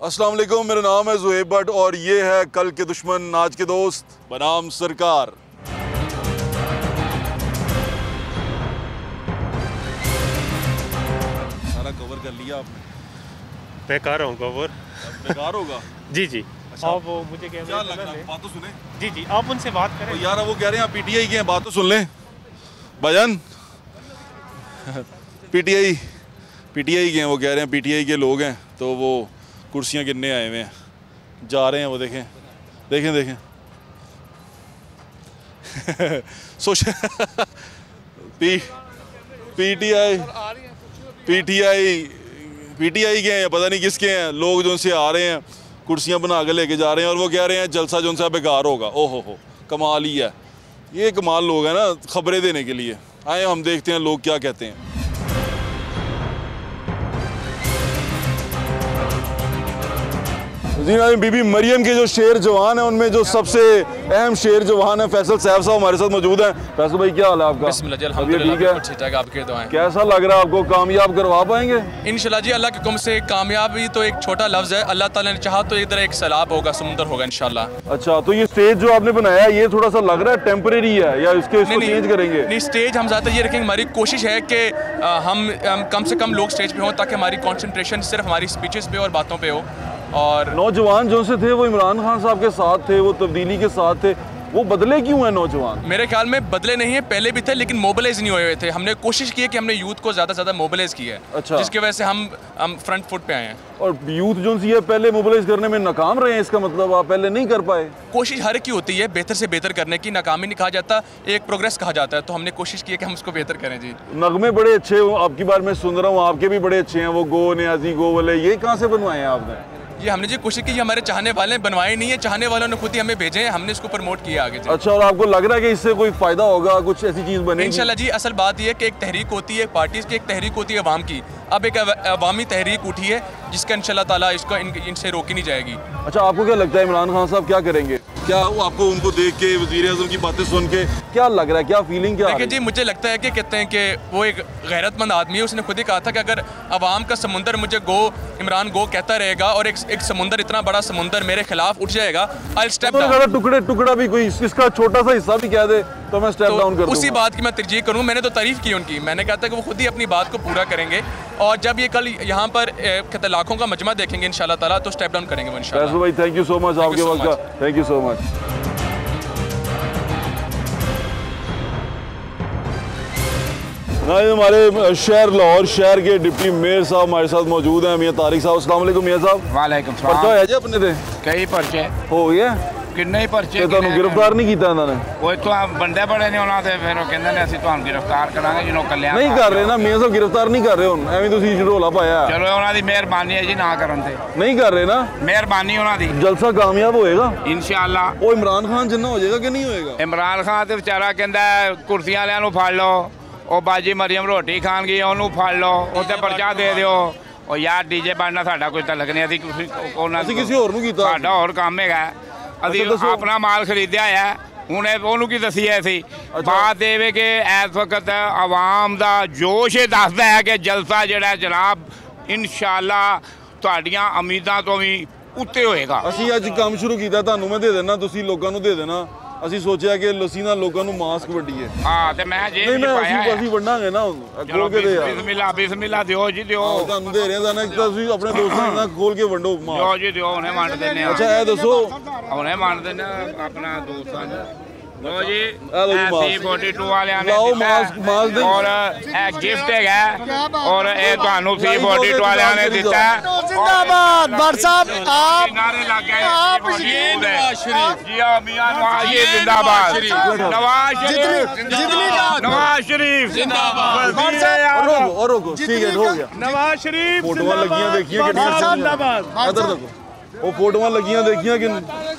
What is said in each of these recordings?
अस्सलाम वालेकुम, मेरा नाम है ज़ुहैब भट्ट और ये है कल के दुश्मन आज के दोस्त बनाम सरकार। सारा कवर कर लिया आपने? बेकार हूँ कवर। बेकार होगा? जी जी। अच्छा। आप वो मुझे क्या लग रहा है? बात तो सुने। जी जी, आप उनसे बात करें। तो यार वो कह रहे हैं पीटीआई के हैं, बात तो सुन लें भाईजान। पीटीआई के हैं, वो कह रहे हैं पीटीआई के लोग हैं, तो वो कुर्सियाँ गिनने आए हुए हैं, जा रहे हैं वो। देखें देखें देखें सोच पीटीआई के हैं या पता नहीं किसके हैं लोग जो उनसे आ रहे हैं, कुर्सियाँ बना के लेके जा रहे हैं और वो कह रहे हैं जलसा जो उनसे बेकार होगा। ओहो हो, कमाल ही है। ये कमाल लोग हैं ना खबरें देने के लिए। आए हम देखते हैं लोग क्या कहते हैं। जी हाँ, बीबी मरियम के जो शेर जवान है उनमें जो सबसे अहम शेर जवान है फैसल साहब हमारे साथ मौजूद हैं। फैसल भाई क्या हाल है आपका? बिस्मिल्लाह जी, अल्हम्दुलिल्लाह, ठीक है? ठीक ठाक, आपके दुआएं। कैसा लग रहा है आपको? कामयाब करवा पाएंगे इंशाल्लाह जी, अल्लाह के हुक्म से। कामयाबी तो एक छोटा लफ्ज़ है, अल्लाह ताला ने चाहा तो इधर एक सैलाब होगा, समुंदर होगा इंशाल्लाह। अच्छा, तो ये स्टेज जो आपने बनाया है ये थोड़ा सा लग रहा है टेम्परेरी है या इसको चेंज करेंगे? नहीं, स्टेज हम ज़्यादा ये रखेंगे। हमारी कोशिश है कि हम कम से कम लोग स्टेज पे हों ताकि हमारी कॉन्सेंट्रेशन सिर्फ हमारी स्पीचेस पे और बातों पे हो। और नौजवान जो से थे वो इमरान खान साहब के साथ थे, वो तब्दीली के साथ थे, वो बदले क्यों हैं नौजवान? मेरे ख्याल में बदले नहीं है, पहले भी थे लेकिन मोबिलाइज नहीं हुए थे। हमने कोशिश की है कि हमने यूथ को ज़्यादा से ज़्यादा मोबिलाइज किया है। अच्छा। जिसकी वजह से हम फ्रंट फुट पे आए हैं। और यूथ जो सी है पहले मोबिलाइज करने में नाकाम रहे हैं, इसका मतलब आप पहले नहीं कर पाए? कोशिश हर की होती है बेहतर से बेहतर करने की, नाकामी नहीं कहा जाता, एक प्रोग्रेस कहा जाता है। तो हमने कोशिश की है कि हम उसको बेहतर करें। जी, नगमे बड़े अच्छे आपकी बार मैं सुन रहा हूँ, आपके भी बड़े अच्छे हैं, वो गो न्याजी गो वाले, ये कहाँ से बनवाए हैं आपने? ये हमने जी कोशिश की, हमारे चाहने वाले बनवाए नहीं है, चाहने वालों ने खुद ही हमें भेजे हैं, हमने इसको प्रमोट किया आगे। अच्छा, और आपको लग रहा है कि इससे कोई फायदा होगा, कुछ ऐसी चीज़ बनेगी? इंशाल्लाह जी, असल बात यह है कि एक तहरीक होती है पार्टीज़ की, एक तहरीक होती है अवाम की। अब एक अवामी तहरीक उठी है जिसका इंशाल्लाह ताला इसको इनसे रोकी नहीं जाएगी। अच्छा, आपको क्या लगता है इमरान खान साहब क्या करेंगे? क्या वो आपको उनको देख के, वज़ीर आज़म की बातें सुन के क्या लग रहा है, क्या फीलिंग क्या? देखिए जी, मुझे लगता है कि कहते हैं कि वो एक गैरतमंद आदमी है। उसने खुद ही कहा था कि अगर अवाम का समुंदर मुझे इमरान गो कहता रहेगा और एक समुंदर, इतना बड़ा समुंदर मेरे खिलाफ उठ जाएगा, आई स्टेप डाउन। टुकड़ा भी कोई इसका छोटा सा हिस्सा भी कह दे तो मैं स्टेप डाउन कर दूंगा। उसी बात की मैं तरजीह करूँ। मैंने तो तारीफ की उनकी, मैंने कहा था कि वो खुद ही अपनी बात को पूरा करेंगे और जब ये कल यहाँ पर कहते लाखों का मजमा देखेंगे इंशाल्लाह ताला तो स्टेप डाउन करेंगे वो इंशाल्लाह। भाई थैंक यू सो मच आपके वक्त का, थैंक यू सो मच। हमारे शहर लाहौर शहर के डिप्टी मेयर साहब हमारे साथ मौजूद हैं, मियां तारिक साहब। अस्सलाम वालेकुम मियां साहब। वालेकुम सलाम। पर्चा है जी अपने ते? कई पर्चे हो गया? किन्ने ही पर्चे ਤੇ ਤੁਹਾਨੂੰ गिरफ्तार नहीं किया इन्होंने? वो इतों बंदे बड़े ने उन्होंने फिर वो कहंदे ने ਅਸੀਂ ਤੁਹਾਨੂੰ गिरफ्तार करांगे जिन्हों कल्याण नहीं कर रहे ना मियां साहब, गिरफ्तार नहीं कर रहे ਹੁਣ ਐਵੇਂ ਤੁਸੀਂ ਢੋਲਾ ਪਾਇਆ। चलो ਉਹਨਾਂ ਦੀ ਮਿਹਰਬਾਨੀ ਹੈ ਜੀ ਨਾ ਕਰਨ ਤੇ। नहीं कर रहे ना? ਮਿਹਰਬਾਨੀ ਉਹਨਾਂ ਦੀ। जलसा कामयाब होएगा इंशाअल्लाह। ਉਹ इमरान खान जिन्ना हो जाएगा कि नहीं होएगा? ਇਮਰਾਨ ਖਾਨ ਤੇ ਵਿਚਾਰਾ ਕਹਿੰਦਾ ਕੁਰਸੀਆਂ ਵਾਲਿਆਂ ਨੂੰ ਫੜ ਲਓ, ਉਹ ਬਾਜੀ ਮਰੀਮ ਰੋਟੀ ਖਾਣ ਗਈ ਉਹਨੂੰ ਫੜ ਲਓ, ਉੱਤੇ ਪਰਚਾ ਦੇ ਦਿਓ। ਉਹ ਯਾਰ ਡੀਜੇ ਬਣਨਾ ਸਾਡਾ ਕੋਈ ਤਲਕ ਨਹੀਂ, ਅਸੀਂ ਕਿਸੇ ਹੋਰ ਨੂੰ ਕੀਤਾ, ਸਾਡਾ ਹੋਰ ਕੰਮ ਹੈਗਾ। ਅਸੀਂ ਆਪਣਾ ਮਾਲ ਖਰੀਦਿਆ ਆ, ਹੁਣ ਉਹਨੂੰ ਕੀ ਦਸੀਏ ਅਸੀਂ। ਬਾਤ ਇਹ ਵੇ ਕਿ ਇਸ ਵਕਤ ਆਵਾਮ ਦਾ ਜੋਸ਼ ਇਹ ਦੱਸਦਾ ਹੈ ਕਿ ਜਲਸਾ ਜਿਹੜਾ ਜਨਾਬ ਇਨਸ਼ਾਅੱਲਾ ਤੁਹਾਡੀਆਂ ਉਮੀਦਾਂ ਤੋਂ ਵੀ ਉੱਤੇ ਹੋਏਗਾ। ਅਸੀਂ ਅੱਜ ਕੰਮ ਸ਼ੁਰੂ ਕੀਤਾ, ਤੁਹਾਨੂੰ ਮੈਂ ਦੇ ਦੇਣਾ, ਤੁਸੀਂ ਲੋਕਾਂ ਨੂੰ ਦੇ ਦੇਣਾ। ਅਸੀਂ ਸੋਚਿਆ ਕਿ ਲਸੀ ਨਾਲ ਲੋਕਾਂ ਨੂੰ ਮਾਸਕ ਵੰਡੀਏ। ਹਾਂ ਤੇ ਮੈਂ ਜੇ ਨਹੀਂ ਅਸੀਂ ਵੰਡਾਂਗੇ ਨਾ, ਖੋਲ ਕੇ ਦੇ ਯਾਰ। ਬਿਸਮਿਲ੍ਲਾ ਬਿਸਮਿਲ੍ਲਾ ਦਿਓ ਜੀ, ਦਿਓ। ਤੁਹਾਨੂੰ ਦੇ ਰਹੇ ਤਾਂ ਤੁਸੀਂ ਆਪਣੇ ਦੋਸਤਾਂ ਨਾਲ ਖੋਲ ਕੇ ਵੰਡੋ ਮਾਸਕ। ਦਿਓ ਜੀ ਦਿਓ, ਹੁਣੇ ਵੰਡ ਦਿੰਦੇ ਆ। ਅੱਛਾ ਇਹ ਦੱਸੋ, ਹੁਣੇ ਵੰਡ ਦਿੰਦੇ ਆਪਣਾ ਦੋਸਤਾਂ ਨੂੰ। ਲਓ ਜੀ C42 ਵਾਲਿਆਂ ਨੇ ਦਿੱਤਾ ਔਰ ਇਹ ਗਿਫਟ ਹੈਗਾ ਔਰ ਇਹ ਤੁਹਾਨੂੰ C42 ਵਾਲਿਆਂ ਨੇ ਦਿੱਤਾ। जिंदाबाद भट्ट साहब, आप नारे लग गए। नवाज शरीफ जी, मियां नवाज जिंदाबाद, नवाज शरीफ नवाज शरीफ जिंदाबाद। और रोको ठीक है, हो गया। नवाज शरीफ फोटोआं लगियां देखिए कितनी जिंदाबाद। इधर देखो वो फोटोआं लगियां देखिए कि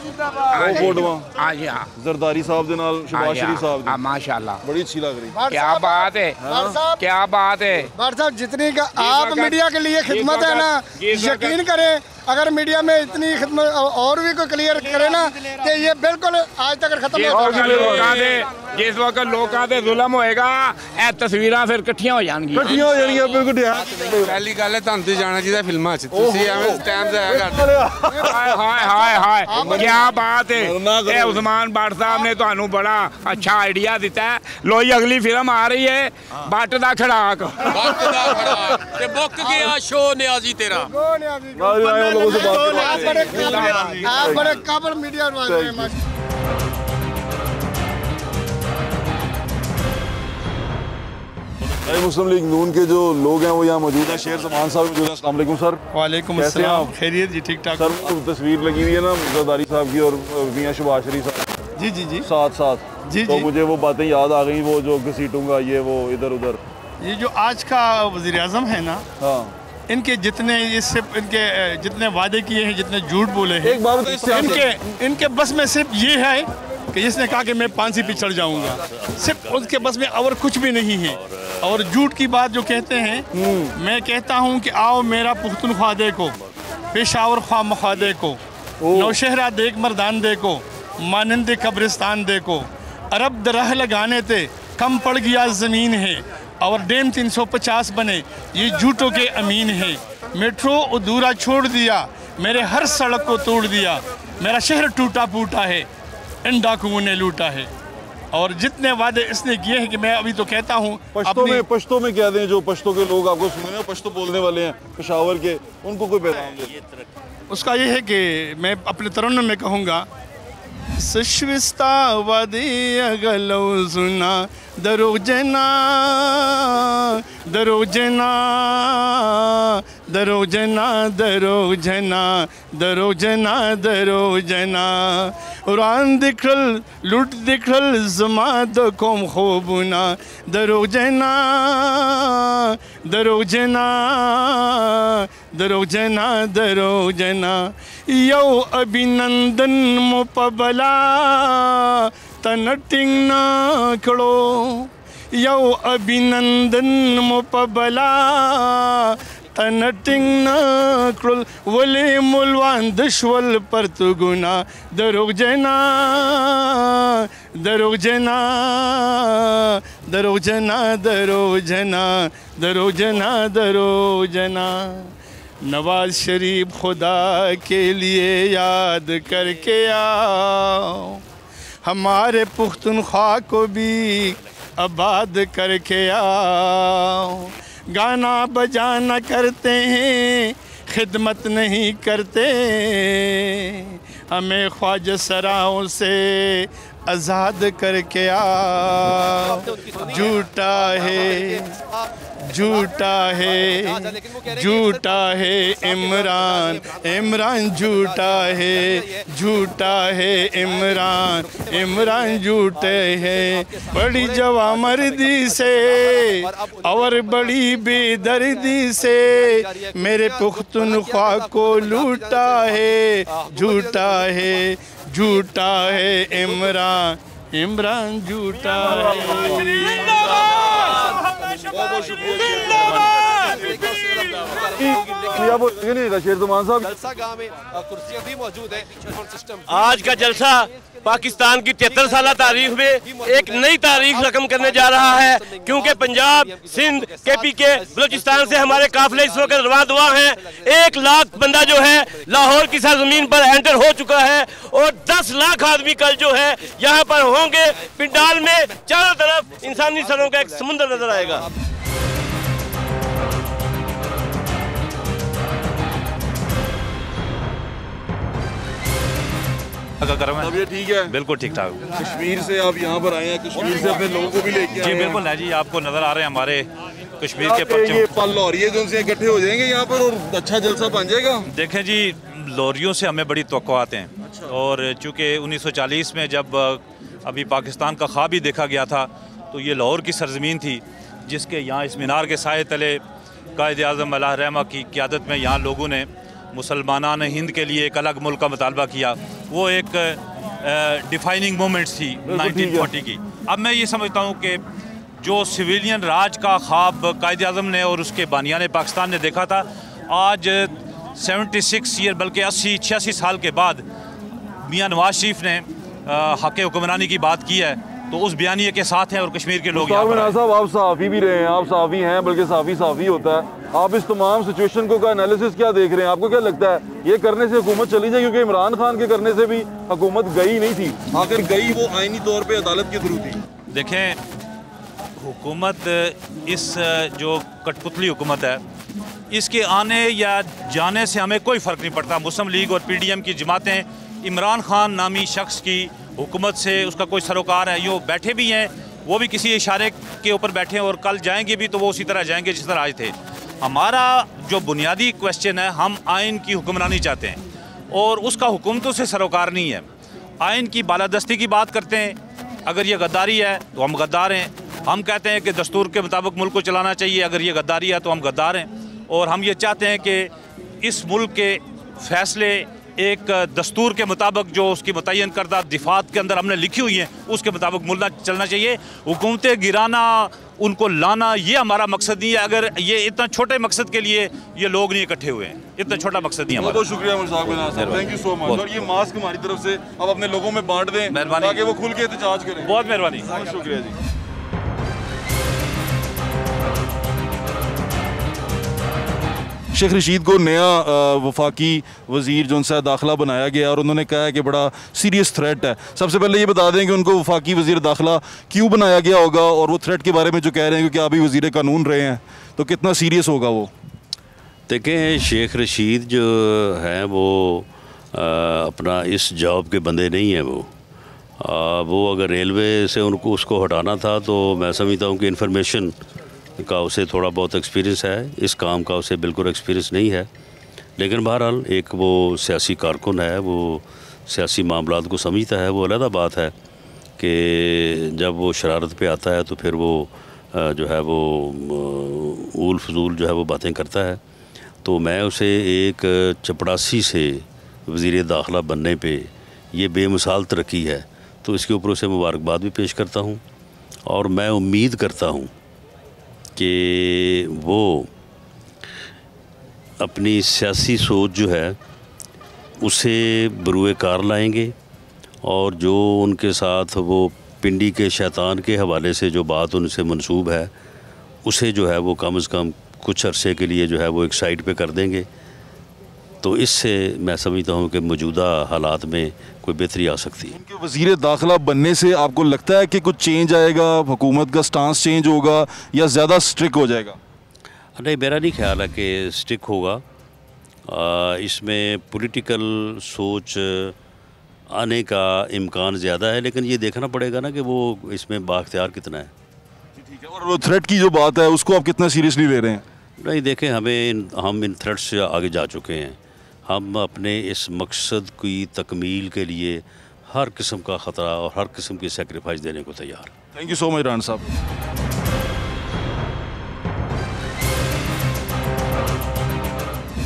ਉਹ ਫੋਟੋਆਂ हाँ जी हाँ ਜ਼ਰਦਾਰੀ ਸਾਹਿਬ ਦੇ ਨਾਲ ਸ਼ਬਾਸ਼ ਸ਼ਰੀਫ ਸਾਹਿਬ हाँ ਦੀ माशाल्लाह बड़ी अच्छी लग रही। क्या बात है क्या बात है भट्ट साहब जितनी का आप मीडिया के लिए खिदमत है ना, यकीन करें अगर मीडिया में इतनी खिदमत और भी कोई क्लियर करे ना कि ये बिल्कुल आज तक खत्म जिस हो वक्त चुका लोगों दे जिस वक्त लोगों दे जुल्म होएगा ਇਹ ਤਸਵੀਰਾਂ ਫਿਰ ਇਕੱਠੀਆਂ ਹੋ ਜਾਣਗੀਆਂ ਇਕੱਠੀਆਂ ਹੋ ਜਾਣਗੀਆਂ ਬਿਲਕੁਲ ਪਹਿਲੀ ਗੱਲ ਹੈ ਤੁਹਾਨੂੰ ਤੇ ਜਾਣਾ ਚਾਹੀਦਾ ਫਿਲਮਾਂ 'ਚ ਤੁਸੀਂ ਐਵੇਂ ਟਾਈਮ ਜ਼ਾਇਆ ਕਰਦੇ ਹਾਏ ਹਾਏ ਹਾਏ ਹਾਏ ਕੀ ਬਾਤ ਹੈ ਇਹ ਉਸਮਾਨ ਭੱਟ ਸਾਹਿਬ ਨੇ ਤੁਹਾਨੂੰ ਬੜਾ ਅੱਛਾ ਆਈਡੀਆ ਦਿੱਤਾ ਹੈ। ਲੋ ਜੀ ਅਗਲੀ ਫਿਲਮ ਆ ਰਹੀ ਹੈ ਭੱਟ ਦਾ ਖੜਾਕ ਵਕਤ ਦਾ ਖੜਾ ਤੇ ਮੁੱਕ ਗਿਆ ਸ਼ੋ ਨਿਆਜ਼ੀ ਤੇਰਾ लोगों से बात करते आप बड़े काबल मीडिया वाले हैं। मुस्लिम लीग नून के जो लोग हैं वो यहाँ मौजूद हैं। शेर जमान साहब मौजूद हैं। अस्सलाम वालेकुम सर। वालेकुम कैसे हैं अस्सलाम, आप? खैरियत जी, ठीक ठाक। सर वो तस्वीर लगी हुई है ना जरदारी साहब की और मियां शबाज शरीफ साहब जी जी जी साथ साथ जी तो जी। मुझे वो बातें याद आ गई, वो जो घसीटूंगा ये वो इधर उधर। ये जो आज का वज़ीर आज़म है ना, हाँ इनके जितने इससे इनके जितने वादे किए हैं, जितने झूठ बोले हैं, एक बात बताइए, इससे इनके बस में सिर्फ ये है कि जिसने कहा कि मैं फांसी पे चढ़ जाऊंगा, सिर्फ उनके बस में और कुछ भी नहीं है। और झूठ की बात जो कहते हैं, मैं कहता हूँ कि आओ मेरा पुख्तनख्वा देखो, पेशावर ख्वा मख्वा देखो, नौशहरा देख मर्दान देखो, मानंद कब्रिस्तान देखो, अरब दरह लगाने थे कम पड़ गया ज़मीन है, और डैम 350 बने ये झूठों के अमीन हैं। मेट्रो अधूरा छोड़ दिया, मेरे हर सड़क को तोड़ दिया, मेरा शहर टूटा फूटा है, इन डाकुओं ने लूटा है। और जितने वादे इसने किए हैं कि मैं अभी तो कहता हूँ पश्तो में क्या दें, जो पश्तो के लोग आपको सुन रहे हैं, पश्तो बोलने वाले हैं पेशावर के, उनको कोई पैगाम दें। उसका ये है कि मैं अपने तरन्नुम में कहूँगा, सशविस्ता वादी अगलो सुना दरो जना दरो जना दरो जना दरो जना दरो जना दरो जना उरान दिखल लुट दिखल जमा दकोम खोबुना दरो जना दरो जना दरो जना दरो जना यो अभिनंदन मुपबला तनटिंग ना खड़ो यो अभिनंदन मुपबला तनटिंग ना खड़ो वले मुलवान दशवल पर तु गुना दरोग जना दरोग जना दरोग जना दरोग जना दरोग जना दरोग जना। नवाज शरीफ खुदा के लिए याद करके आओ, हमारे पुख्तनख्वा को भी आबाद करके आओ। गाना बजाना करते हैं, खिदमत नहीं करते, हमें ख्वाजा सराओं से आज़ाद करके आओ। झूठा है झूठा है झूठा है इमरान इमरान झूठा है झूठा है इमरान इमरान झूठे हैं। बड़ी जवामर्दी से और बड़ी बेदर्दी से मेरे पुख्तनख्वा को लूटा है। झूठा है झूठा है इमरान इमरान झूठा है। आज का जलसा पाकिस्तान की 73 साल तारीख में एक नई तारीख रकम करने जा रहा है, क्योंकि पंजाब सिंध KPK बलूचिस्तान से हमारे काफिले इस वक्त रवाना हैं। 1 लाख बंदा जो है लाहौर की सरजमीन पर एंटर हो चुका है और 10 लाख आदमी कल जो है यहाँ पर होंगे। पिंडाल में चारों तरफ इंसानी सरों का एक समुंदर नजर आएगा। अब ये ठीक है, बिल्कुल ठीक ठाक। कश्मीर से आप यहाँ पर आए हैं, कश्मीर से अपने लोगों को भी लेके आए जी हैं। बिल्कुल है जी, आपको नज़र आ रहे हैं हमारे कश्मीर के ये परचम। पल लॉरिये जो उनसे इकट्ठे हो जाएंगे यहाँ पर और अच्छा जलसा बन जाएगा। देखें जी, लॉरियों से हमें बड़ी तवक्कुआत हैं, और चूँकि 1940 में जब अभी पाकिस्तान का ख्वाब ही देखा गया था, तो ये लाहौर की सरजमीन थी जिसके यहाँ इस मीनार के साए तले कायद आज़म अल्लाह रहमा की क़यादत में यहाँ लोगों ने मुसलमानान हिंद के लिए एक अलग मुल्क का मुतालबा किया, वो एक डिफाइनिंग मोमेंट्स थी 1940 की। अब मैं ये समझता हूँ कि जो सिविलियन राज का ख्वाब कायद-ए-आज़म ने और उसके बानियान पाकिस्तान ने देखा था, आज 76 ईयर बल्कि 80-86 साल के बाद मियाँ नवाज शरीफ ने हक़ हुक्मरानी की बात की है, तो उस बयानिए के साथ हैं और कश्मीर के लोग साहब आप सहाफ़ी भी रहे हैं, आप सहाफ़ी हैं, बल्कि सहाफ़ी होता है। आप इस तमाम सिचुएशन को का एनालिसिस क्या देख रहे हैं? आपको क्या लगता है ये करने से हुकूमत चली जाए? क्योंकि इमरान खान के करने से भी हुकूमत गई नहीं थी, आखिर गई वो आइनी तौर पर अदालत के थ्रू थी। देखें, हुकूमत इस जो कठपुतली हुकूमत है, इसके आने या जाने से हमें कोई फ़र्क नहीं पड़ता। मुस्लिम लीग और PDM की जमातें इमरान खान नामी शख्स की हुकूमत से उसका कोई सरोकार है, यो बैठे भी हैं, वो भी किसी इशारे के ऊपर बैठे हैं और कल जाएंगे भी तो वो उसी तरह जाएंगे जिस तरह आज थे। हमारा जो बुनियादी क्वेश्चन है, हम आइन की हुक्मरानी चाहते हैं और उसका हुकूमतों से सरोकार नहीं है। आइन की बालादस्ती की बात करते हैं, अगर ये गद्दारी है तो हम गद्दार हैं। हम कहते हैं कि दस्तूर के मुताबिक मुल्क को चलाना चाहिए, अगर ये गद्दारी है तो हम गद्दार हैं। और हम ये चाहते हैं कि इस मुल्क के फ़ैसले एक दस्तूर के मुताबिक जो उसकी मुतय्यन करदा दिफात के अंदर हमने लिखी हुई हैं उसके मुताबिक मुल्क चलना चाहिए। हुकूमतें गिराना, उनको लाना, ये हमारा मकसद नहीं है। अगर ये इतना छोटे मकसद के लिए ये लोग नहीं इकट्ठे हुए हैं, इतना छोटा मकसद नहीं हमारा। बहुत शुक्रिया मुर्साक, थैंक यू सो मच। और ये मास्क हमारी तरफ से अब अपने लोगों में बांट दें ताकि वो खुल के एहतजाज करें। बहुत मेहरबानी, बहुत शुक्रिया जी। शेख रशीद को नया वफाकी वज़ीर जो उनसे दाखिला बनाया गया और उन्होंने कहा है कि बड़ा सीरियस थ्रेट है। सबसे पहले ये बता दें कि उनको वफाकी वज़ीर दाखिला क्यों बनाया गया होगा और वो थ्रेट के बारे में जो कह रहे हैं, क्योंकि अभी वज़ीर कानून रहे हैं, तो कितना सीरियस होगा वो? देखें, शेख रशीद जो हैं वो अपना इस जॉब के बंदे नहीं हैं। वो अगर रेलवे से उनको उसको हटाना था तो मैं समझता हूँ कि इन्फॉर्मेशन का उसे थोड़ा बहुत एक्सपीरियंस है, इस काम का उसे बिल्कुल एक्सपीरियंस नहीं है। लेकिन बहरहाल एक वो सियासी कारकुन है, वो सियासी मामलात को समझता है। वो अलग बात है कि जब वो शरारत पे आता है तो फिर वो जो है वो ऊल फजूल जो है वो बातें करता है। तो मैं उसे एक चपड़ासी से वज़ीर दाखिला बनने पे ये बेमिसाल तरक्की है, तो इसके ऊपर उसे मुबारकबाद भी पेश करता हूँ। और मैं उम्मीद करता हूँ कि वो अपनी सियासी सोच जो है उसे बरूए कार लाएंगे और जो उनके साथ वो पिंडी के शैतान के हवाले से जो बात उनसे मंसूब है उसे जो है वो कम से कम कुछ अरसे के लिए जो है वो एक साइड पे कर देंगे। तो इससे मैं समझता हूँ कि मौजूदा हालात में कोई बेहतरी आ सकती है। उनके वज़ीर दाखिला बनने से आपको लगता है कि कुछ चेंज आएगा, हुकूमत का स्टांस चेंज होगा या ज़्यादा स्ट्रिक्ट हो जाएगा? नहीं, मेरा नहीं ख्याल है कि स्टिक होगा। इसमें पॉलिटिकल सोच आने का इम्कान ज़्यादा है, लेकिन ये देखना पड़ेगा ना कि वो इसमें बाख्तियार कितना है। ठीक है। और थ्रेट की जो बात है उसको आप कितना सीरियसली ले रहे हैं? नहीं, देखें, हम इन थ्रेट से आगे जा चुके हैं। हम अपने इस मकसद की तकमील के लिए हर किस्म का ख़तरा और हर किस्म की सेक्रीफाइस देने को तैयार। Thank you so much Rana साहब।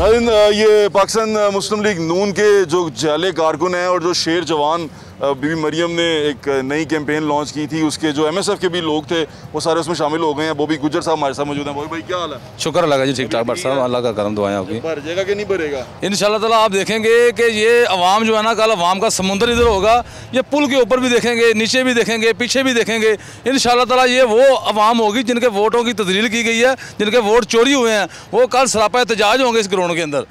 ये पाकिस्तान मुस्लिम लीग नून के जो जाले कारकुन हैं और जो शेर जवान बीबी मरियम ने एक नई कैंपेन लॉन्च की थी, उसके जो MSF के भी लोग थे वो सारे उसमें शामिल हो गए हैं। बॉबी गुज्जर साहब हमारे साथ मौजूद हैं। बॉबी भाई क्या हाल है? शुक्र अल्लाह का जी, ठीक ठाक बट साहब, अल्लाह का करम दुआएं आपकी। भरेगा कि नहीं भरेगा? इंशाल्लाह ताला आप देखेंगे कि ये अवाम जो है ना, कल अवाम का समुंदर इधर होगा। ये पुल के ऊपर भी देखेंगे, नीचे भी देखेंगे, पीछे भी देखेंगे। इंशाल्लाह ताला ये वो अवाम होगी जिनके वोटों की तजलील की गई है, जिनके वोट चोरी हुए हैं, वो कल सरापा एहतजाज होंगे इस ग्राउंड के अंदर।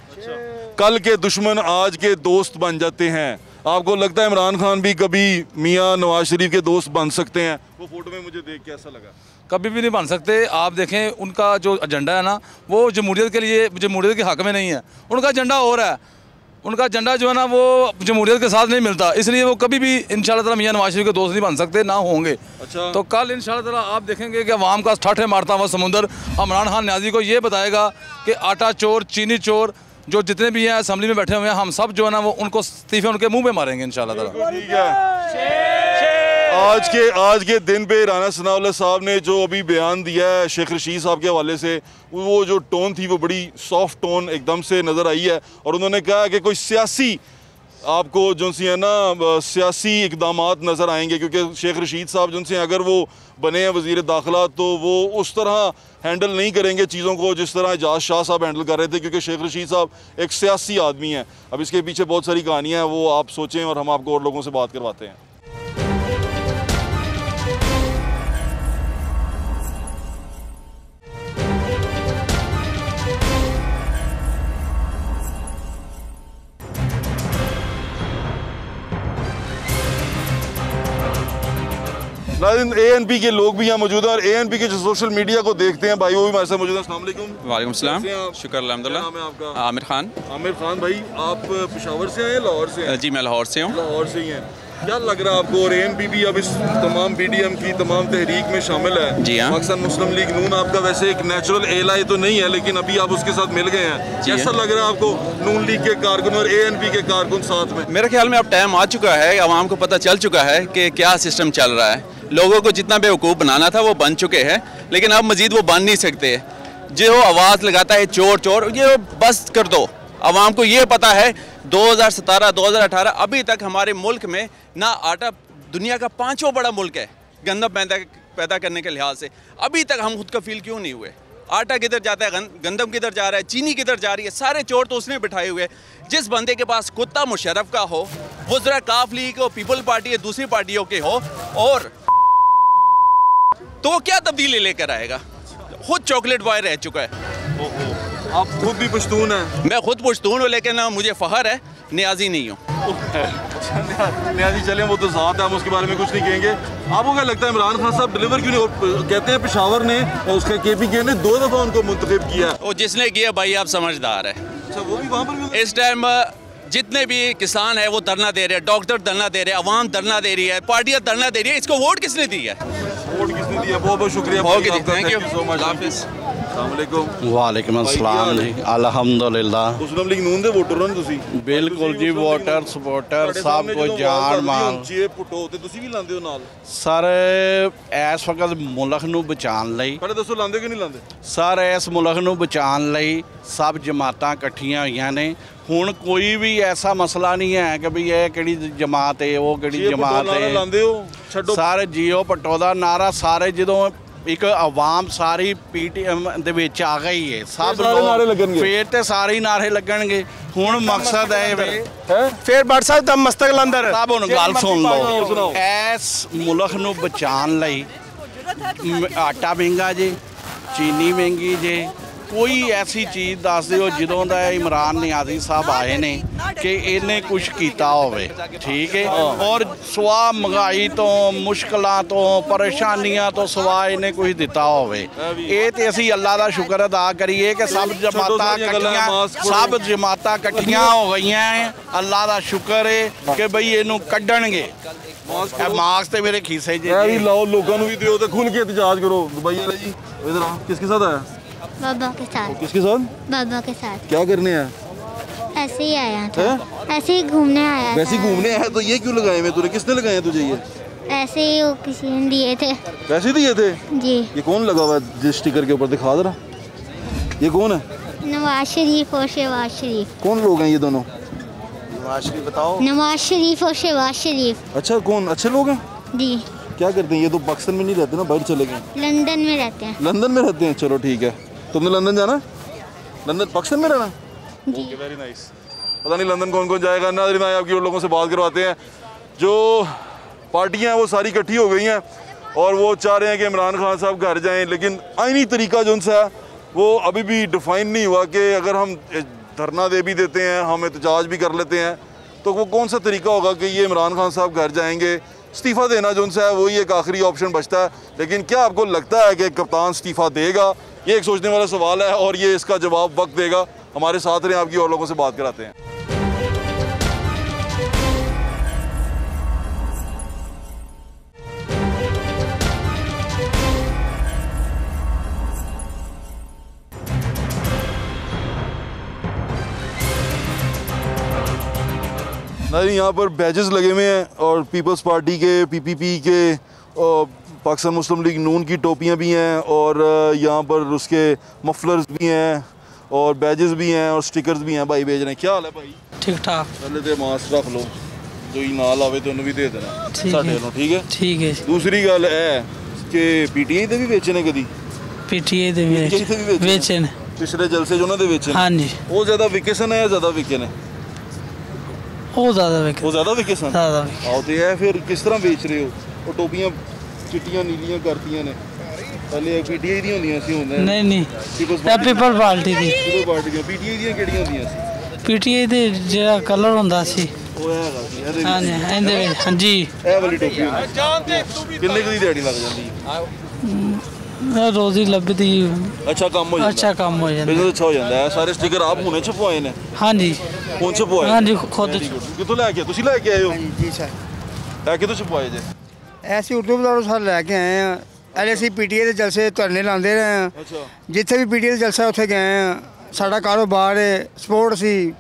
कल के दुश्मन आज के दोस्त बन जाते हैं। आपको लगता है इमरान खान भी कभी मियाँ नवाज शरीफ के दोस्त बन सकते हैं? वो फोटो में मुझे देख के ऐसा लगा। कभी भी नहीं बन सकते। आप देखें, उनका जो एजेंडा है ना, वो जमहूरियत के लिए, जमहूरियत के हक़ में नहीं है। उनका एजेंडा और है। उनका एजेंडा जो है ना वो जमहूरियत के साथ नहीं मिलता, इसलिए वो कभी भी इंशाल्लाह ताला मियाँ नवाज शरीफ के दोस्त नहीं बन सकते, ना होंगे। अच्छा। तो कल इंशाल्लाह ताला आप देखेंगे कि अवाम का ठाठे मारता हुआ समुंदर इमरान खान न्याजी को ये बताएगा कि आटा चोर, चीनी चोर जो जितने भी हैं असम्बली में बैठे हुए हैं, हम सब जो है ना वो उनको इस्तीफे उनके मुंह पे मारेंगे इंशाल्लाह ताला। ठीक है। आज के दिन पे राना सनाउल्लाह साहब ने जो अभी बयान दिया है शेख रशीद साहब के हवाले से, वो जो टोन थी वो बड़ी सॉफ्ट टोन एकदम से नज़र आई है। और उन्होंने कहा कि कोई सियासी आपको जो सी है ना सियासी इकदामात नज़र आएंगे, क्योंकि शेख रशीद साहब जो से अगर वो बने हैं वज़ीर दाखिला तो वो उस तरह हैंडल नहीं करेंगे चीज़ों को जिस तरह एजाज शाह साहब हैंडल कर रहे थे, क्योंकि शेख रशीद साहब एक सियासी आदमी हैं। अब इसके पीछे बहुत सारी कहानियाँ हैं, वो आप सोचें और हम आपको और लोगों से बात करवाते हैं। नाज़रीन, ANP के लोग भी यहाँ मौजूद हैं और ANP के जो सोशल मीडिया को देखते हैं भाई वो भी हमारे साथ मौजूद हैं। अस्सलाम वालेकुम। वालेकुम सलाम, शुक्र अल्हम्दुलिल्लाह। नाम है आपका? आमिर खान। आमिर खान भाई, आप पेशावर से हैं, लाहौर से हैं? जी मैं लाहौर से हूँ। लाहौर से ही हैं। क्या लग रहा है आपको? और ANP भी अब इस तमाम BDM की तमाम तहरीक में शामिल है। जी हाँ। पाकिस्तान मुस्लिम लीग नून आपका वैसे एक नेचुरल एलाई तो नहीं है, लेकिन अभी आप उसके साथ मिल गए हैं। कैसा लग रहा है आपको नून लीग के कारकुन और ANP के कारकुन साथ में? मेरे ख्याल में अब टाइम आ चुका है, आवाम को पता चल चुका है कि क्या सिस्टम चल रहा है। लोगों को जितना बेवकूफ़ बनाना था वो बन चुके हैं, लेकिन अब मजीद वो बन नहीं सकते। जो आवाज़ लगाता है चोर चोर, ये बस कर दो। आवाम को ये पता है 2017 2018 अभी तक हमारे मुल्क में ना आटा, दुनिया का 5वां बड़ा मुल्क है गंदम पैदा करने के लिहाज से, अभी तक हम खुद कफील क्यों नहीं हुए? आटा किधर जाता है, गंदम किधर जा रहा है, चीनी किधर जा रही है, सारे चोर तो उसने बिठाए हुए। जिस बंदे के पास कुत्ता मुशर्रफ का हो, वो ज़रा काफ लीग हो, पीपल पार्टी है, दूसरी पार्टियों के हो, और तो क्या तब्दीली लेकर आएगा? खुद चॉकलेट बॉय रह चुका है। आप खुद भी पश्तून हैं? मैं खुद पश्तून हूँ, लेकिन मुझे फ़ख्र है, न्याजी नहीं हूँ। न्याजी चलें, वो तो ज़ात है, हम उसके बारे में कुछ नहीं कहेंगे। आपको क्या लगता है इमरान खान साहब डिलीवर क्यों नहीं? कहते हैं पेशावर ने और उसका KPK ने 2 दफ़ा उनको मुंतखब किया। वो जिसने किया भाई आप समझदार है। अच्छा, वो भी वहाँ पर इस टाइम जितने भी किसान है वो धरना दे रहे हैं, डॉक्टर धरना दे रहे हैं, अवाम धरना दे रही है, पार्टियां धरना दे रही है। इसको वोट किसने दी है? वोट किसने दिया? बहुत बहुत शुक्रिया। Thank you so much. वालेकुम अस्सलाम जी, अल्हम्दुलिल्लाह। मुस्लिम लीग नून दे वोटर हो तुसी? बिल्कुल जी, वोटर सपोर्टर सब को जान मान जे पुटो ते तुसी भी लांदे हो नाल? सर इस वक्त मुल्क नूं बचाने लई, पहले दसो लांदे कि नहीं लांदे? सर इस मुल्क नूं बचाने लई सब जमातां इकट्ठियां होईयां ने। हुण कोई भी ऐसा मसला नहीं है कि भी ये किहड़ी जमात है, वो किहड़ी जमात है। लांदे हो सर जियो पटो दा नारा सारे जदों एक आवाम सारी PTM दे विच आ गई है, सब लोग फिर ते सारे ही नारे लगणगे। हुण मकसद है फिर बड़ साहब दम मस्तक लंदर सब हुण गल सुन लो। इस मुल्क नूं बचाण लई आटा महंगा जे, चीनी महंगी जे, कोई ऐसी चीज़ दस दिओ जदों दा इमरान नियाज़ी साहब आए ने कि इन्हें कुछ किया होवे, ठीक है। और सवा महंगाई तो मुश्किलों तो परेशानियां तो सवा इन्हें कुछ दिता होवे। ये तो असी अल्लाह का शुक्र अदा करिए कि सब जमातां कट्ठियां हो गई हैं। अल्लाह का शुक्र है कि बई इनू कड्डणगे। मास्क ते मेरे खीसे जी लाओ, लोगों को भी दिओ ते खुल के एहतजाज करो। भैया जी इधर आओ। किसके साथ आया? बाबा के साथ। किसके साथ? बाबा के साथ। क्या करने आया? ऐसे ही आया था। ऐसे ही घूमने आया। वैसे ही घूमने आया? तो ये क्यों लगाए मैं तूने? किसने लगाए तुझे ये? ऐसे ही वो किसी ने दिए थे। पैसे दिए थे? जी। ये कौन लगा हुआ है जिस स्टिकर के ऊपर? दिखा जरा, ये कौन है? नवाज शरीफ और शहबाज शरीफ। कौन लोग हैं ये दोनों? नवाज शरीफ बताओ। नवाज शरीफ और शहबाज शरीफ। अच्छा, कौन अच्छे लोग हैं? जी। क्या करते हैं ये? तो पाकिस्तान में नहीं रहते ना, बाहर चले गए। लंदन में रहते हैं। लंदन में रहते हैं, चलो ठीक है। तुमने लंदन जाना? लंदन पाकिस्तान में रहना? जी। Okay, very nice. पता नहीं लंदन कौन कौन जाएगा। नाज़रीन आपकी और लोगों से बात करवाते हैं। जो पार्टियां हैं वो सारी इकट्ठी हो गई हैं और वो चाह रहे हैं कि इमरान खान साहब घर जाएं, लेकिन आईनी तरीका जो उनसे है वो अभी भी डिफाइन नहीं हुआ कि अगर हम धरना दे भी देते हैं, हम एहतजाज भी कर लेते हैं, तो वो कौन सा तरीका होगा कि ये इमरान खान साहब घर जाएंगे? इस्तीफ़ा देना जो उनसे है वही एक आखिरी ऑप्शन बचता है। लेकिन क्या आपको लगता है कि कप्तान इस्तीफ़ा देगा? ये एक सोचने वाला सवाल है और ये इसका जवाब वक्त देगा। हमारे साथ रहें, आपकी और लोगों से बात कराते हैं। नहीं, यहाँ पर बैजेस लगे हुए हैं और पीपल्स पार्टी के, पीपीपी के, और पाकिस्तान मुस्लिम लीग नून की टोपियाँ भी हैं और यहाँ पर उसके मफलर्स भी हैं और बैजेस भी हैं और स्टिकर्स भी हैं। भाई भेज रहे हैं। क्या हाल है भाई? ठीक ठाक। पहले तो मास्क रख लो, जो ही नाल आवे तो भी दे देना। ठीक है, ठीक है, ठीक है। दूसरी गल है कि पीटीआई दे भी बेचने कदी? पीटीआई दे भी बेचने पिछले जलसे जो उन्होंने बेचे। हाँ जी। वो ज़्यादा विके सन है या ज़्यादा विके ने? वो ज़्यादा विके। वो ज़्यादा विके सन? ज़्यादा विके। आओ तो है फिर किस तरह बेच रहे हो? वो टोपियाँ चिट्टियाँ नीलियाँ करती ने, पहले पीटीआई दी होंदियां सी हुंदे। नहीं नहीं, पीपल पार्टी दी। पीपल पार्टी दी। पीटीआई दी केड़ियां होंदियां सी? पीटीआई दे जेड़ा कलर हुंदा सी ਉਹ ਹੈਗਾ ਸੀ ਇਹਦੇ हाँ जी, ਇਹਦੇ ਵਿੱਚ ਹਾਂਜੀ ਇਹ ਵਾਲੀ ਟੋਪੀ ਹੁੰਦੀ। ਕਿੰਨੇ ਕੁ ਦੀ ਦਿਹਾੜੀ ਲੱਗ ਜਾਂਦੀ ਹੈ? ਰੋਜ਼ੀ ਲੱਭਦੀ। ਅੱਛਾ ਕੰਮ ਹੋ ਜਾਂਦਾ। ਅੱਛਾ ਕੰਮ ਹੋ ਜਾਂਦਾ। ਬਿਜ਼ਨਸ ਅੱਛਾ ਹੋ ਜਾਂਦਾ ਹੈ। ਸਾਰੇ ਸਟicker ਆਪ ਹੁਣੇ ਛਪਵਾਏ ਨੇ? ਹਾਂਜੀ ਹੁਣ ਛਪਵਾਏ? ਹਾਂਜੀ ਖੁਦ। ਕਿੱਥੋਂ ਲੈ ਕੇ? ਤੁਸੀਂ ਲੈ ਕੇ ਆਏ ਹੋ? ਜੀ ਸਰ। ਇਹ ਕਿੱਥੋਂ ਛਪਵਾਏ ਜੇ? ਐਸੀ ਉਰਦੂ ਬਲਾਰੋਂ ਸਰ ਲੈ ਕੇ ਆਏ ਆ। ਐਲੇ ਅਸੀਂ ਪੀਟੀਏ ਦੇ ਜਲਸੇ ਧਰਨੇ ਲਾਉਂਦੇ ਰਹੇ ਆ। ਅੱਛਾ। ਜਿੱਥੇ ਵੀ ਪੀਟੀਏ ਦਾ ਜਲਸਾ ਉੱਥੇ ਗਏ ਆ। ਸਾਡਾ ਕਾਰੋਬਾਰ ਹੈ, ਸਪੋਰਟ ਸੀ,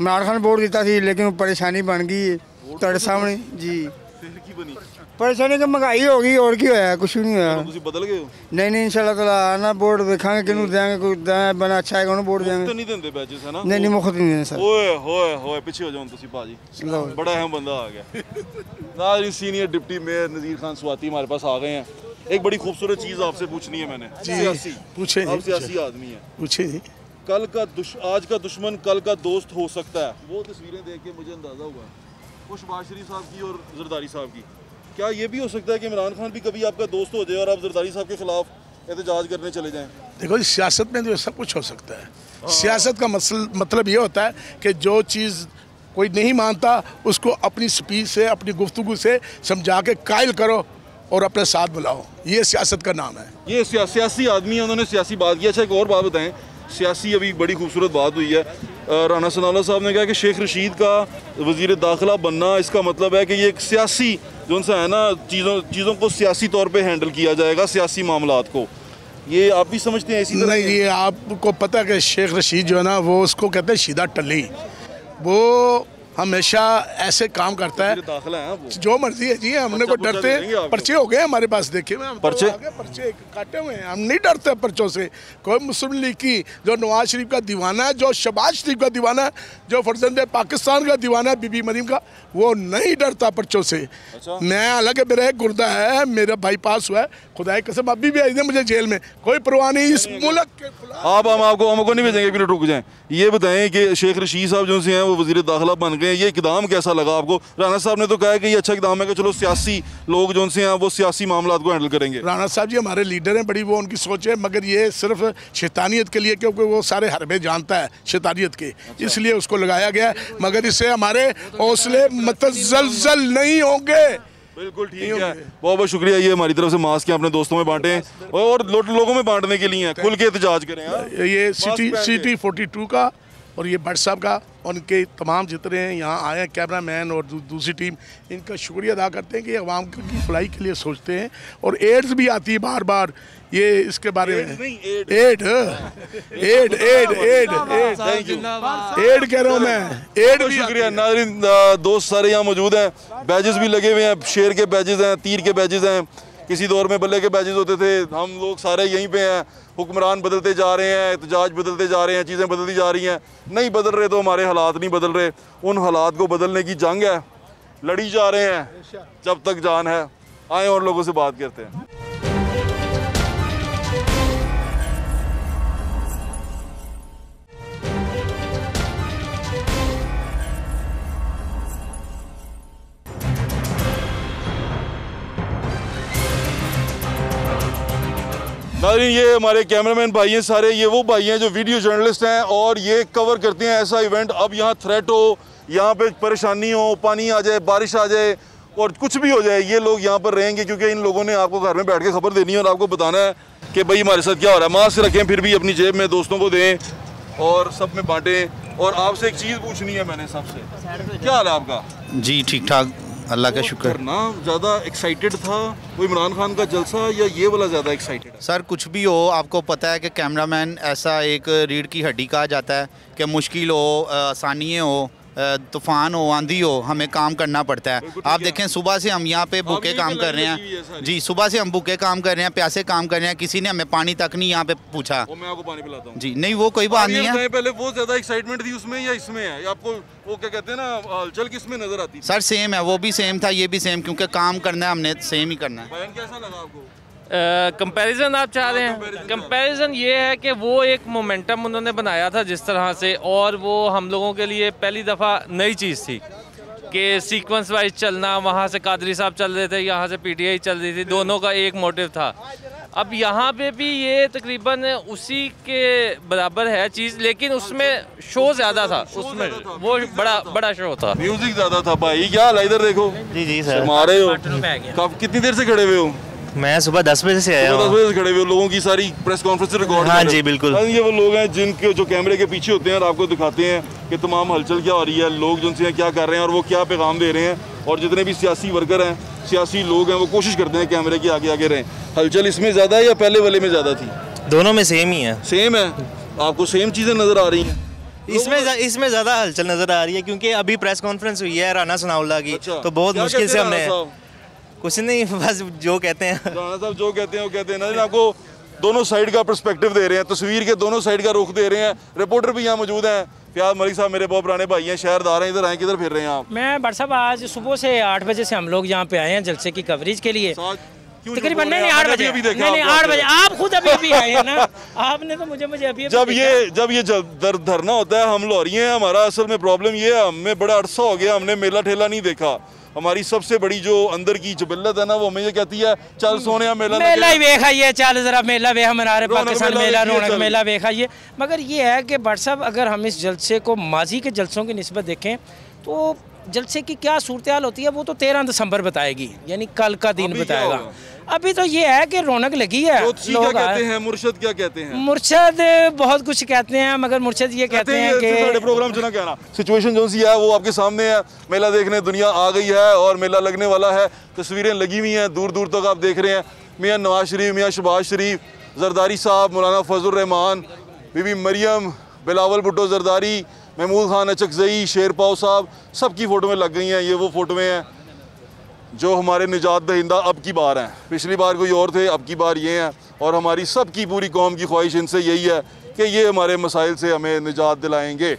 ਇਮਰਾਨ ਖਾਨ ਵੋਟ ਦਿੱਤਾ ਸੀ, ਲੇਕਿਨ ਪਰੇਸ਼ਾਨੀ ਬਣ ਗਈ ਤੁਹਾਡੇ ਸਾਹਮਣੇ ਜੀ। ਫਿਰ ਕੀ ਬਣੀ ਪਰੇਸ਼ਾਨੀ? ਕਿ ਮਹਿੰਗਾਈ ਹੋ ਗਈ, ਹੋਰ ਕੀ ਹੋਇਆ? ਕੁਛ ਵੀ ਨਹੀਂ ਹੋਇਆ। ਤੁਸੀਂ ਬਦਲ ਗਏ ਹੋ? ਨਹੀਂ ਨਹੀਂ, ਇਨਸ਼ਾਅੱਲਾ ਤਾਲਾ ਆਣਾ ਵੋਟ ਵੇਖਾਂਗੇ ਕਿਹਨੂੰ ਦੇਾਂਗੇ, ਕੋਈ ਬਣਾ ਅੱਛਾ ਹੈਗਾ ਉਹਨੂੰ ਵੋਟ ਦੇਾਂਗੇ। ਨਹੀਂ ਦਿੰਦੇ ਬੈਚਸ ਹੈ ਨਾ? ਨਹੀਂ ਨਹੀਂ, ਮੁਫਤ ਨਹੀਂ ਦਿੰਦੇ ਸਰ। ਓਏ ਹੋਏ ਹੋਏ, ਪਿੱਛੇ ਹੋ ਜਾਓ ਤੁਸੀਂ ਭਾਜੀ, बड़ा अहम बंदा आ गया। नाज़रीन, सीनियर डिप्टी मेयर नज़ीर खान स्वाति हमारे पास आ गए हैं। एक बड़ी खूबसूरत चीज़ आपसे पूछनी है मैंने। सियासी पूछे, आप सियासी आदमी हैं, पूछे। कल का आज का दुश्मन कल का दोस्त हो सकता है। वो तस्वीरें देख के मुझे अंदाज़ा हुआ, वो शहबाज शरीफ साहब की और जरदारी साहब की। क्या ये भी हो सकता है कि इमरान खान भी कभी आपका दोस्त हो जाए और आप जरदारी साहब के खिलाफ एहतजाज करने चले जाएं? देखो, सियासत में जो सब कुछ हो सकता है। सियासत का मतलब ये होता है कि जो चीज़ कोई नहीं मानता उसको अपनी स्पीच से, अपनी गुफ्तगू से समझा के कायल करो और अपने साथ बुलाओ। ये सियासत का नाम है। ये सियासी आदमी है, उन्होंने सियासी बात की। अच्छा, एक और बात बताएं, सियासी अभी बड़ी खूबसूरत बात हुई है। राना सनाउल्लाह साहब ने कहा कि शेख रशीद का वज़ीर दाखिला बनना, इसका मतलब है कि ये एक सियासी जो उनसे है ना, चीज़ों को सियासी तौर पे हैंडल किया जाएगा, सियासी मामलात को। ये आप भी समझते हैं इसी तरह? नहीं, ये आपको पता है कि शेख रशीद जो है ना, वो उसको कहते हैं सीधा टल्ली। वो हमेशा ऐसे काम करता है, दाखिला है वो। जो मर्जी है जी, हमने को डरते हैं? पर्चे हो गए हमारे पास, देखे हुए पर्चे पर्चे काटे हुए हैं, हम नहीं डरते पर्चों से। कोई मुस्लिम लीग की जो नवाज शरीफ का दीवाना है, जो शहबाज शरीफ का दीवाना है, जो फर्जंद पाकिस्तान का दीवाना है बीबी मरीम का, वो नहीं डरता पर्चों से। मैं हालांकि मेरा एक गुर्दा है, मेरा बाईपास हुआ है, खुदा की कसम अभी भी आई मुझे जेल में, कोई परवाह नहीं इस मुल्क के। आप हमको नहीं भेजेंगे, एक मिनट रुक जाएं। ये बताएं कि शेख रशीद साहब जो से हैं वो वज़ीर दाखिला बन गए, ये इकदाम कैसा लगा आपको? राना साहब ने तो कहा है कि ये अच्छा इकदाम है कि चलो सियासी लोग जो से हैं वो सियासी मामलात को हैंडल करेंगे। राना साहब जी हमारे लीडर हैं, बड़ी वो उनकी सोच है, मगर ये सिर्फ शैतानियत के लिए, क्योंकि वो सारे हरबे जानता है शैतानियत के, इसलिए उसको लगाया गया है। मगर इससे हमारे हौसले मतज़लज़ल नहीं होंगे। बिल्कुल ठीक है, बहुत बहुत शुक्रिया। ये हमारी तरफ से मास्क अपने दोस्तों में बांटे और लोगों में बांटने के लिए खुल के एहतजाज करें। ये सिटी 42 का और ये भट्ट साहब का, उनके तमाम जितने हैं यहाँ आए हैं, कैमरा मैन और दूसरी टीम, इनका शुक्रिया अदा करते हैं कि अवाम की भलाई के लिए सोचते हैं। और एड्स भी आती है बार बार, ये इसके बारे में एड कह रहा हूँ मैं, एड भी। शुक्रिया नाज़रीन, दोस्त सारे यहाँ मौजूद हैं, बैजेस भी लगे हुए हैं, शेर के बैजेस हैं, तीर के बैजेस हैं, किसी दौर में बल्ले के बैजेस होते थे। हम लोग सारे यहीं पे हैं, हुक्मरान बदलते जा रहे हैं, एहतजाज बदलते जा रहे हैं, चीज़ें बदलती जा रही हैं। नहीं बदल रहे तो हमारे हालात नहीं बदल रहे, उन हालात को बदलने की जंग है, लड़ी जा रहे हैं जब तक जान है। आए और लोगों से बात करते हैं। नाज़रीन, ये हमारे कैमरामैन भाई हैं सारे, ये वो भाई हैं जो वीडियो जर्नलिस्ट हैं और ये कवर करते हैं ऐसा इवेंट। अब यहाँ थ्रेट हो, यहाँ पे परेशानी हो, पानी आ जाए, बारिश आ जाए और कुछ भी हो जाए, ये लोग यहाँ पर रहेंगे, क्योंकि इन लोगों ने आपको घर में बैठ के खबर देनी है और आपको बताना है कि भाई हमारे साथ क्या हो रहा है। मास्क रखें, फिर भी अपनी जेब में, दोस्तों को दें और सब में बांटें। और आपसे एक चीज़ पूछनी है मैंने सबसे, क्या हाल है आपका? जी ठीक ठाक, अल्लाह का शुक्र। ना ज़्यादा एक्साइटेड था वो इमरान खान का जलसा या ये वाला ज़्यादा एक्साइटेड? सर कुछ भी हो, आपको पता है कि कैमरामैन ऐसा एक रीढ़ की हड्डी कहा जाता है कि मुश्किल हो, आसानियाँ हो, तूफ़ान हो, आंधी हो, हमें काम करना पड़ता है। आप देखें सुबह से हम यहाँ पे भूखे काम कर रहे हैं जी, सुबह से हम भूखे काम कर रहे हैं, प्यासे काम कर रहे हैं, किसी ने हमें पानी तक नहीं यहाँ पे पूछा। मैं आपको पानी पिलाता हूँ जी, नहीं वो कोई बात नहीं है। पहले वो ज़्यादा एक्साइटमेंट थी उसमें या इसमें है? आपको वो क्या कहते हैं ना, हलचल किसमें नजर आती? सर सेम है, वो भी सेम था, ये भी सेम, क्योंकि काम करना है हमने, सेम ही करना है। बयान कैसा लगा आपको? कंपैरिजन आप चाह रहे हैं? कंपैरिजन ये है कि वो एक मोमेंटम उन्होंने बनाया था जिस तरह से, और वो हम लोगों के लिए पहली दफ़ा नई चीज़ थी कि सीक्वेंस वाइज चलना। वहाँ से कादरी साहब चल रहे थे, यहाँ से पीटीआई चल रही थी, दोनों का एक मोटिव था। अब यहाँ पे भी ये तकरीबन उसी के बराबर है चीज़, लेकिन उसमें शो ज़्यादा था, उसमें वो बड़ा शो था, म्यूजिक ज़्यादा था। भाई क्या हाल, इधर देखो। जी सर, हमारे हो कब, कितनी देर से खड़े हुए हो? मैं सुबह 10 बजे से आया हूँ। 10 बजे से खड़े हुए लोगों की सारी प्रेस कॉन्फ्रेंस रिकॉर्ड। हाँ जी बिल्कुल। ये वो लोग हैं जिनके जो कैमरे के पीछे होते हैं और आपको दिखाते हैं कि तमाम हलचल क्या हो रही है, लोग जिनसे क्या कर रहे हैं और वो क्या पैगाम दे रहे हैं। और जितने भी सियासी वर्कर हैं, सियासी लोग हैं, वो कोशिश करते हैं कैमरे के आगे आगे रहें। हलचल इसमें ज़्यादा है या पहले वाले में ज़्यादा थी? दोनों में सेम ही है। सेम है? आपको सेम चीज़ें नज़र आ रही हैं? इसमें ज़्यादा हलचल नज़र आ रही है क्योंकि अभी प्रेस कॉन्फ्रेंस हुई है राना सनाउल्लाह की। तो बहुत मुश्किल से हमने, कुछ नहीं, बस जो कहते हैं राणा साहब जो कहते हैं वो कहते हैं ना। आपको दोनों साइड का पर्सपेक्टिव दे रहे हैं, तस्वीर के दोनों साइड का रुख दे रहे हैं। रिपोर्टर भी यहाँ मौजूद हैं। फयाज मलिक साहब मेरे बहुत पुराने भाई हैं, शहरदार हैं। इधर आए, किधर फिर रहे हैं आप? मैं बट साहब आज सुबह से 8 बजे से हम लोग यहाँ पे आए हैं जलसे की कवरेज के लिए। तकरीबन नहीं 8 बजे, नहीं 8 बजे। आप खुद अभी आए हैं ना, आपने तो मुझे अभी जब ये धरना होता है हम लौरी हैं। हमारा असल में प्रॉब्लम ये है, हमें बड़ा अरसा हो गया हमने मेला ठेला नहीं देखा। हमारी सबसे बड़ी जो अंदर की जबिल्लत है ना, वो हमें ये कहती है चल सोने मेला ही वेखाइए, चल जरा मेला वे हमारे पाकिस्तान मेला, रौनक मेला वेखाइए। मगर ये है कि भट्ट साहब अगर हम इस जलसे को माजी के जलसों की निस्बत देखें तो जलसे की क्या सूरत हाल होती है वो तो 13 दिसंबर बताएगी, यानी कल का दिन बताएगा। अभी तो ये है कि रौनक लगी है। क्या कहते हैं मुर्शद, क्या कहते हैं? मुर्शद बहुत कुछ कहते हैं, मगर मुर्शद ये कहते हैं कि प्रोग्राम जो ना कहना, सिचुएशन जो सी है वो आपके सामने है। मेला देखने दुनिया आ गई है और मेला लगने वाला है। तस्वीरें लगी हुई हैं, दूर दूर तक आप देख रहे हैं। मियाँ नवाज शरीफ, मियाँ शहबाज शरीफ, जरदारी साहब, मौलाना फजल रहमान, बीबी मरियम, बिलावल भुट्टो जरदारी, महमूद खान अचकजई, शेरपाव साहब, सबकी फ़ोटोएँ लग गई हैं। ये वो फ़ोटोएँ हैं जो हमारे निजात दहिंदा अब की बार हैं। पिछली बार कोई और थे, अब की बार ये हैं। और हमारी सबकी पूरी कौम की ख्वाहिश इनसे यही है कि ये हमारे मसाइल से हमें निजात दिलाएंगे।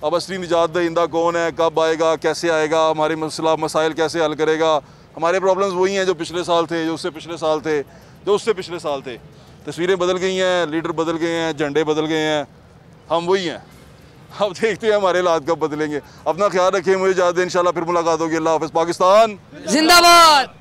अब असली निजात दहिंदा कौन है, कब आएगा, कैसे आएगा, हमारे मसाइल कैसे हल करेगा? हमारे प्रॉब्लम्स वही हैं जो पिछले साल थे, जो उससे पिछले साल थे, जो उससे पिछले साल थे। तस्वीरें बदल गई हैं, लीडर बदल गए हैं, झंडे बदल गए हैं, हम वही हैं। अब देखते हैं हमारे हालात कब बदलेंगे। अपना ख्याल रखें, मुझे इजाज़त दें, इंशाल्लाह फिर मुलाकात होगी। अल्लाह हाफ़िज़। पाकिस्तान जिंदाबाद।